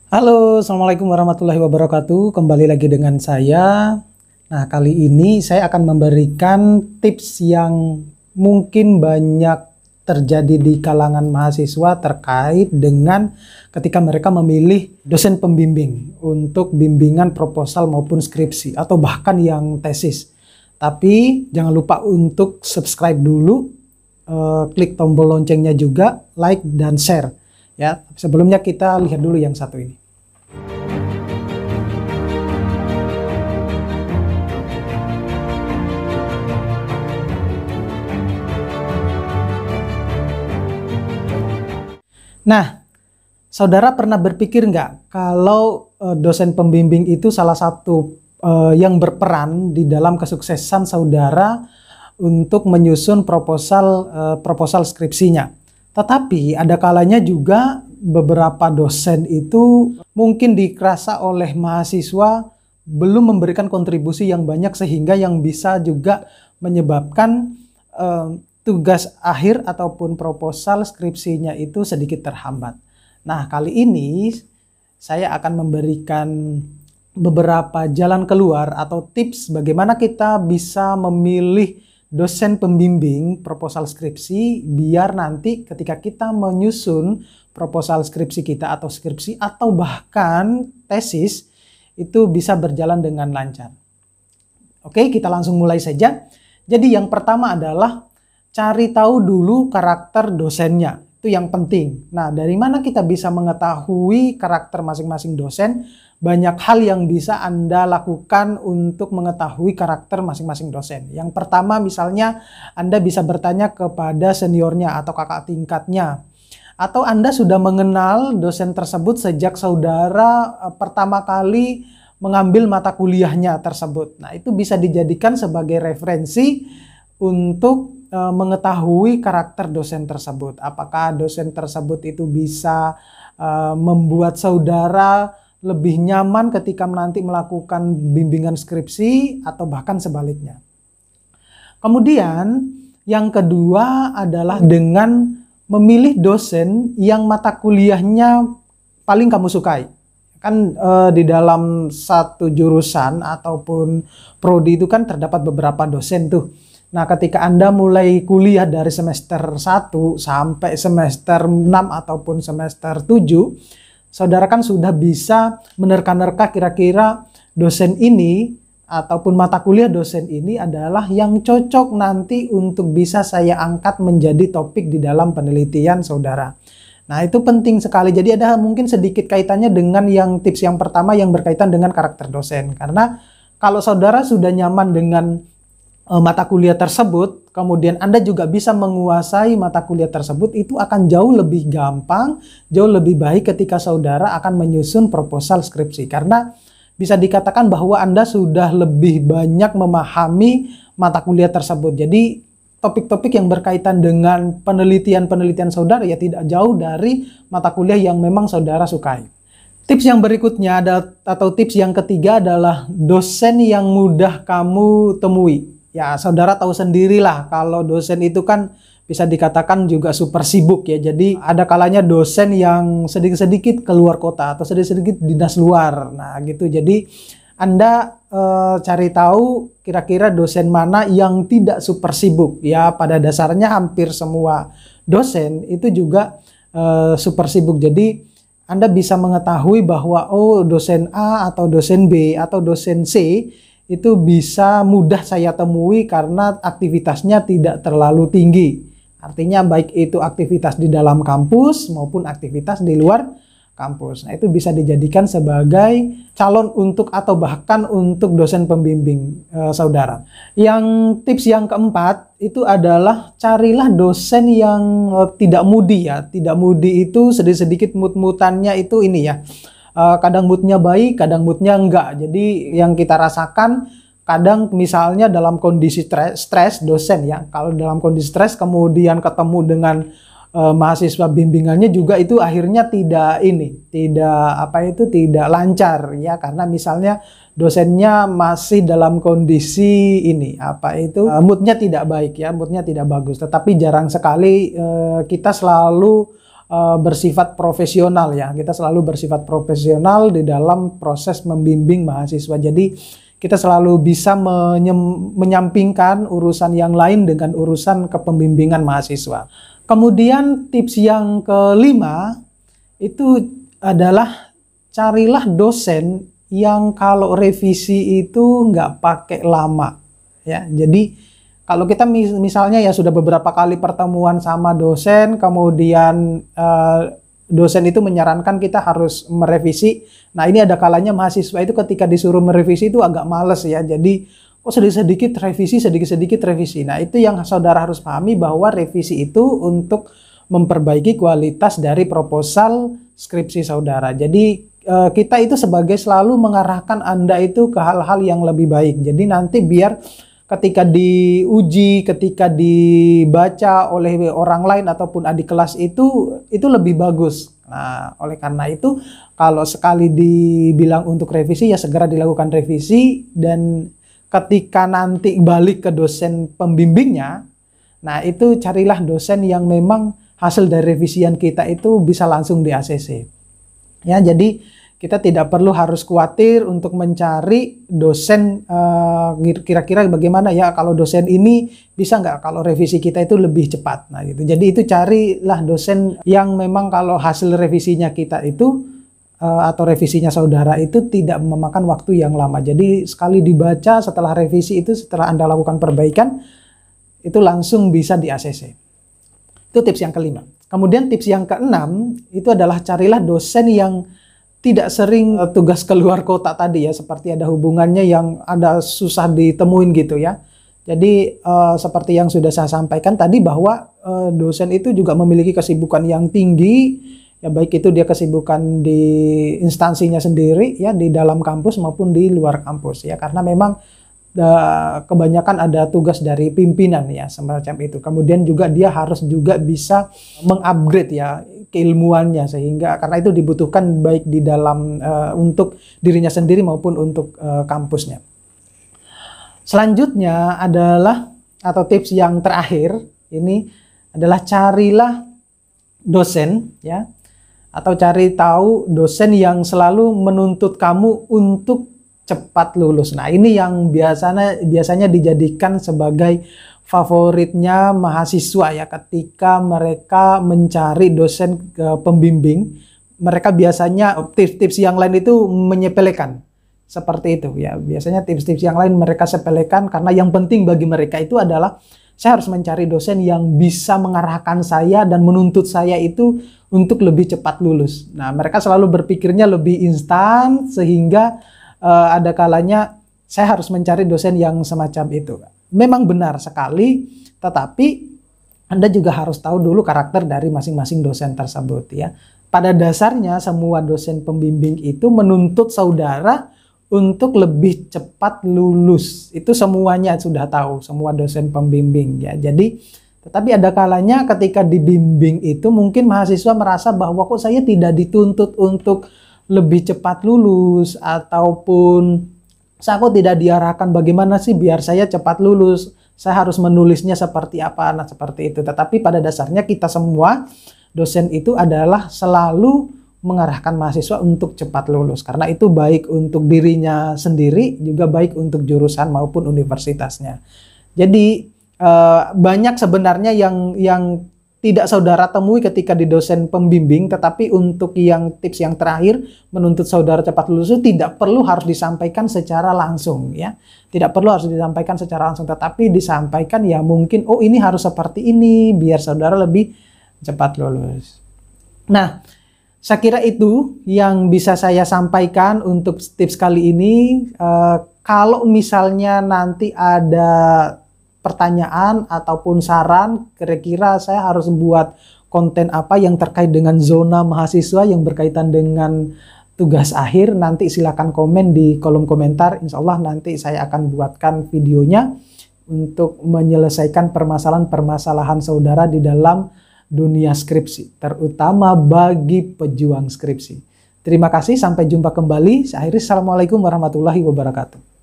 Halo, Assalamualaikum warahmatullahi wabarakatuh. Kembali lagi dengan saya. Nah, kali ini saya akan memberikan tips yang mungkin banyak terjadi di kalangan mahasiswa terkait dengan ketika mereka memilih dosen pembimbing untuk bimbingan proposal maupun skripsi atau bahkan yang tesis. Tapi jangan lupa untuk subscribe dulu, klik tombol loncengnya juga, like dan share. Ya, sebelumnya kita lihat dulu yang satu ini. Nah, saudara pernah berpikir nggak kalau dosen pembimbing itu salah satu yang berperan di dalam kesuksesan saudara untuk menyusun proposal skripsinya. Tetapi ada kalanya juga beberapa dosen itu mungkin dirasa oleh mahasiswa belum memberikan kontribusi yang banyak sehingga yang bisa juga menyebabkan tugas akhir ataupun proposal skripsinya itu sedikit terhambat. Nah, kali ini saya akan memberikan beberapa jalan keluar atau tips bagaimana kita bisa memilih dosen pembimbing proposal skripsi biar nanti ketika kita menyusun proposal skripsi kita atau skripsi atau bahkan tesis itu bisa berjalan dengan lancar. Oke, kita langsung mulai saja. Jadi yang pertama adalah cari tahu dulu karakter dosennya. Itu yang penting. Nah, dari mana kita bisa mengetahui karakter masing-masing dosen? Banyak hal yang bisa Anda lakukan untuk mengetahui karakter masing-masing dosen. Yang pertama misalnya Anda bisa bertanya kepada seniornya atau kakak tingkatnya. Atau Anda sudah mengenal dosen tersebut sejak saudara pertama kali mengambil mata kuliahnya tersebut. Nah, itu bisa dijadikan sebagai referensi untuk mengetahui karakter dosen tersebut. Apakah dosen tersebut itu bisa membuat saudara lebih nyaman ketika nanti melakukan bimbingan skripsi atau bahkan sebaliknya. Kemudian yang kedua adalah dengan memilih dosen yang mata kuliahnya paling kamu sukai. Kan di dalam satu jurusan ataupun prodi itu kan terdapat beberapa dosen tuh. Nah, ketika Anda mulai kuliah dari semester 1 sampai semester 6 ataupun semester 7, saudara kan sudah bisa menerka-nerka kira-kira dosen ini ataupun mata kuliah dosen ini adalah yang cocok nanti untuk bisa saya angkat menjadi topik di dalam penelitian saudara. Nah, itu penting sekali. Jadi ada mungkin sedikit kaitannya dengan yang tips yang pertama yang berkaitan dengan karakter dosen. Karena kalau saudara sudah nyaman dengan mata kuliah tersebut, kemudian Anda juga bisa menguasai mata kuliah tersebut, itu akan jauh lebih gampang, jauh lebih baik ketika saudara akan menyusun proposal skripsi. Karena bisa dikatakan bahwa Anda sudah lebih banyak memahami mata kuliah tersebut. Jadi topik-topik yang berkaitan dengan penelitian-penelitian saudara ya tidak jauh dari mata kuliah yang memang saudara sukai. Tips yang berikutnya atau tips yang ketiga adalah dosen yang mudah kamu temui. Ya, saudara tahu sendirilah kalau dosen itu kan bisa dikatakan juga super sibuk ya. Jadi ada kalanya dosen yang sedikit-sedikit keluar kota atau sedikit-sedikit dinas luar. Nah gitu, jadi Anda cari tahu kira-kira dosen mana yang tidak super sibuk. Ya, pada dasarnya hampir semua dosen itu juga super sibuk. Jadi Anda bisa mengetahui bahwa oh dosen A atau dosen B atau dosen C itu bisa mudah saya temui karena aktivitasnya tidak terlalu tinggi. Artinya baik itu aktivitas di dalam kampus maupun aktivitas di luar kampus. Nah, itu bisa dijadikan sebagai calon untuk atau bahkan untuk dosen pembimbing saudara. Yang tips yang keempat itu adalah carilah dosen yang tidak moody ya. Tidak moody itu sedikit-sedikit mood-moodannya itu ini ya. Kadang moodnya baik, kadang moodnya enggak. Jadi yang kita rasakan kadang misalnya dalam kondisi stres dosen ya. Kalau dalam kondisi stres kemudian ketemu dengan mahasiswa bimbingannya juga itu akhirnya tidak lancar ya, karena misalnya dosennya masih dalam kondisi moodnya tidak baik ya, moodnya tidak bagus. Tetapi jarang sekali kita selalu bersifat profesional ya. Kita selalu bersifat profesional di dalam proses membimbing mahasiswa. Jadi kita selalu bisa menyampingkan urusan yang lain dengan urusan kepembimbingan mahasiswa. Kemudian tips yang kelima itu adalah carilah dosen yang kalau revisi itu nggak pakai lama ya. Jadi kalau kita misalnya ya sudah beberapa kali pertemuan sama dosen, kemudian dosen itu menyarankan kita harus merevisi. Nah ini ada kalanya mahasiswa itu ketika disuruh merevisi itu agak males ya. Jadi kok sedikit-sedikit revisi, sedikit-sedikit revisi. Nah itu yang saudara harus pahami, bahwa revisi itu untuk memperbaiki kualitas dari proposal skripsi saudara. Jadi kita itu sebagai selalu mengarahkan Anda itu ke hal-hal yang lebih baik. Jadi nanti biar ketika diuji, ketika dibaca oleh orang lain ataupun adik kelas itu lebih bagus. Nah, oleh karena itu kalau sekali dibilang untuk revisi ya segera dilakukan revisi, dan ketika nanti balik ke dosen pembimbingnya, nah itu carilah dosen yang memang hasil dari revisian kita itu bisa langsung di ACC. Ya, jadi kita tidak perlu harus khawatir untuk mencari dosen kira-kira bagaimana ya kalau dosen ini bisa nggak kalau revisi kita itu lebih cepat. Nah gitu. Jadi itu carilah dosen yang memang kalau hasil revisinya kita itu atau revisinya saudara itu tidak memakan waktu yang lama. Jadi sekali dibaca setelah revisi itu, setelah Anda lakukan perbaikan itu langsung bisa di ACC. Itu tips yang kelima. Kemudian tips yang keenam itu adalah carilah dosen yang tidak sering tugas keluar kota tadi ya, seperti ada hubungannya yang ada susah ditemuin gitu ya. Jadi seperti yang sudah saya sampaikan tadi, bahwa dosen itu juga memiliki kesibukan yang tinggi ya, baik itu dia kesibukan di instansinya sendiri ya, di dalam kampus maupun di luar kampus ya, karena memang kebanyakan ada tugas dari pimpinan ya semacam itu. Kemudian juga dia harus juga bisa mengupgrade ya keilmuannya, sehingga karena itu dibutuhkan baik di dalam untuk dirinya sendiri maupun untuk kampusnya. Selanjutnya adalah, atau tips yang terakhir ini adalah carilah dosen ya, atau cari tahu dosen yang selalu menuntut kamu untuk cepat lulus. Nah ini yang biasanya dijadikan sebagai favoritnya mahasiswa ya, ketika mereka mencari dosen pembimbing, mereka biasanya tips-tips yang lain itu menyepelekan. Seperti itu ya, biasanya tips-tips yang lain mereka sepelekan, karena yang penting bagi mereka itu adalah saya harus mencari dosen yang bisa mengarahkan saya dan menuntut saya itu untuk lebih cepat lulus. Nah mereka selalu berpikirnya lebih instan, sehingga ada kalanya saya harus mencari dosen yang semacam itu. Memang benar sekali, tetapi Anda juga harus tahu dulu karakter dari masing-masing dosen tersebut ya. Pada dasarnya semua dosen pembimbing itu menuntut saudara untuk lebih cepat lulus. Itu semuanya sudah tahu, semua dosen pembimbing ya. Jadi tetapi ada kalanya ketika dibimbing itu mungkin mahasiswa merasa bahwa kok saya tidak dituntut untuk lebih cepat lulus, ataupun saya kok tidak diarahkan bagaimana sih biar saya cepat lulus, saya harus menulisnya seperti apa, nah seperti itu. Tetapi pada dasarnya kita semua dosen itu adalah selalu mengarahkan mahasiswa untuk cepat lulus, karena itu baik untuk dirinya sendiri, juga baik untuk jurusan maupun universitasnya. Jadi banyak sebenarnya yang tidak saudara temui ketika di dosen pembimbing, tetapi untuk yang tips yang terakhir menuntut saudara cepat lulus itu tidak perlu harus disampaikan secara langsung ya. Tidak perlu harus disampaikan secara langsung, tetapi disampaikan ya mungkin oh ini harus seperti ini biar saudara lebih cepat lulus. Nah, saya kira itu yang bisa saya sampaikan untuk tips kali ini. Kalau misalnya nanti ada pertanyaan ataupun saran, kira-kira saya harus buat konten apa yang terkait dengan zona mahasiswa yang berkaitan dengan tugas akhir, nanti silakan komen di kolom komentar. Insya Allah nanti saya akan buatkan videonya untuk menyelesaikan permasalahan-permasalahan saudara di dalam dunia skripsi, terutama bagi pejuang skripsi. Terima kasih, sampai jumpa kembali. Saya akhiri, assalamualaikum warahmatullahi wabarakatuh.